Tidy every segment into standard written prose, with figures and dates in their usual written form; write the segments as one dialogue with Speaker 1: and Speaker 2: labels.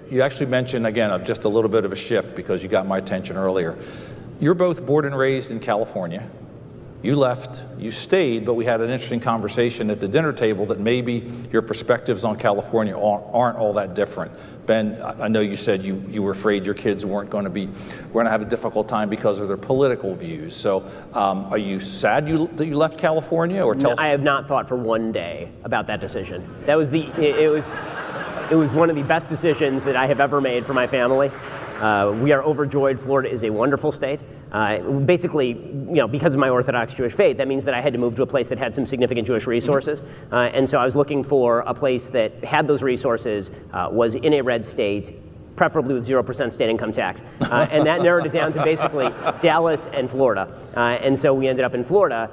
Speaker 1: You actually mentioned, again, just a little bit of a shift because you got my attention earlier. You're both born and raised in California. You left, you stayed, but we had an interesting conversation at the dinner table that maybe your perspectives on California aren't all that different. Ben, I know you said you were afraid your kids were going to have a difficult time because of their political views. So are you sad that you left California? Or
Speaker 2: No, I have not thought for one day about that decision. That was it was one of the best decisions that I have ever made for my family. We are overjoyed. Florida is a wonderful state. Basically, because of my Orthodox Jewish faith, that means that I had to move to a place that had some significant Jewish resources. And so I was looking for a place that had those resources, was in a red state, preferably with 0% state income tax. And that narrowed it down to basically Dallas and Florida. And so we ended up in Florida.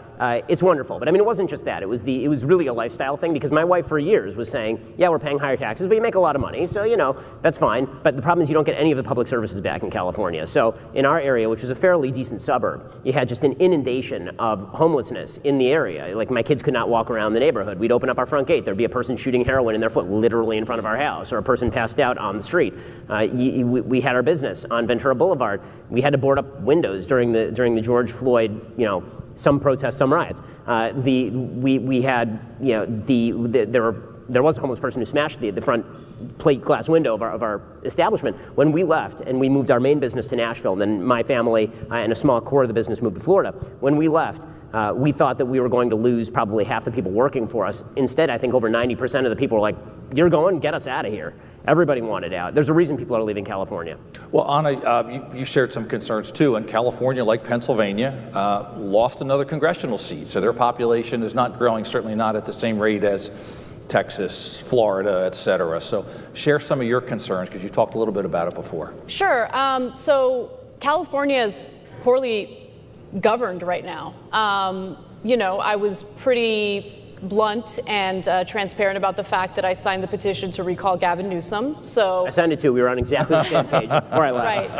Speaker 2: It's wonderful. But I mean, it wasn't just that. It was really a lifestyle thing, because my wife for years was saying, yeah, we're paying higher taxes, but you make a lot of money. So, that's fine. But the problem is you don't get any of the public services back in California. So in our area, which was a fairly decent suburb, you had just an inundation of homelessness in the area. Like, my kids could not walk around the neighborhood. We'd open up our front gate. There'd be a person shooting heroin in their foot literally in front of our house, or a person passed out on the street. We had our business on Ventura Boulevard. We had to board up windows during the George Floyd, some protests, some riots. There was a homeless person who smashed the front plate glass window of our establishment. When we left and we moved our main business to Nashville, and then my family and a small core of the business moved to Florida. When we left, we thought that we were going to lose probably half the people working for us. Instead, I think over 90% of the people were like, "You're going, get us out of here." Everybody wanted out. There's a reason people are leaving California.
Speaker 1: Well, Anna, you shared some concerns too, and California, like Pennsylvania, lost another congressional seat. So their population is not growing, certainly not at the same rate as Texas, Florida, et cetera. So share some of your concerns, because you talked a little bit about it before.
Speaker 3: Sure. So California is poorly governed right now. I was pretty blunt and transparent about the fact that I signed the petition to recall Gavin Newsom. So
Speaker 2: I signed it too. We were on exactly the same page before I left.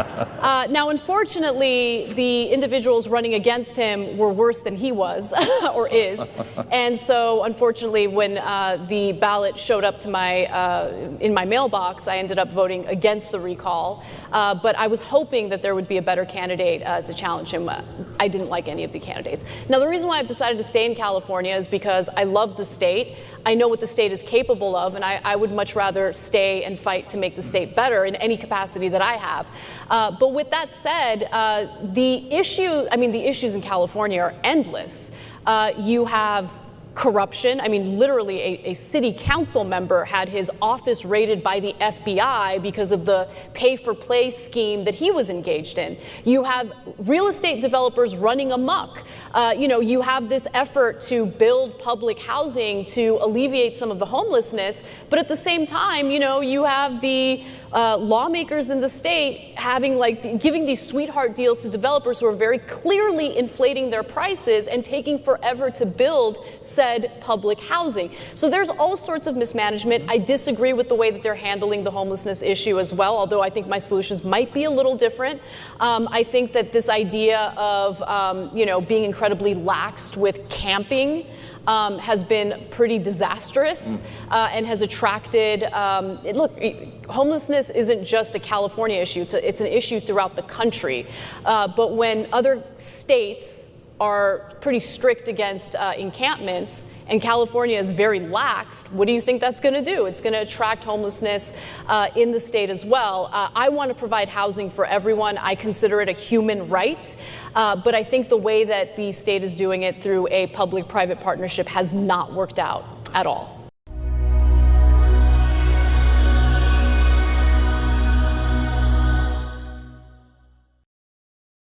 Speaker 3: Right. Now, unfortunately, the individuals running against him were worse than he was or is. And so, unfortunately, when the ballot showed up to in my mailbox, I ended up voting against the recall. But I was hoping that there would be a better candidate to challenge him. I didn't like any of the candidates. Now, the reason why I've decided to stay in California is because I love the state. I know what the state is capable of, and I would much rather stay and fight to make the state better in any capacity that I have. But with that said, the issues in California are endless. You have corruption. I mean, literally a city council member had his office raided by the FBI because of the pay-for-play scheme that he was engaged in. You have real estate developers running amok. You have this effort to build public housing to alleviate some of the homelessness, but at the same time, you have the lawmakers in the state giving these sweetheart deals to developers who are very clearly inflating their prices and taking forever to build said public housing. So there's all sorts of mismanagement. I disagree with the way that they're handling the homelessness issue as well, although I think my solutions might be a little different. I think that this idea of being incredibly laxed with camping has been pretty disastrous and has attracted, homelessness isn't just a California issue, it's an issue throughout the country. But when other states are pretty strict against encampments and California is very lax, what do you think that's going to do? It's going to attract homelessness in the state as well. I want to provide housing for everyone. I consider it a human right. But I think the way that the state is doing it through a public-private partnership has not worked out at all.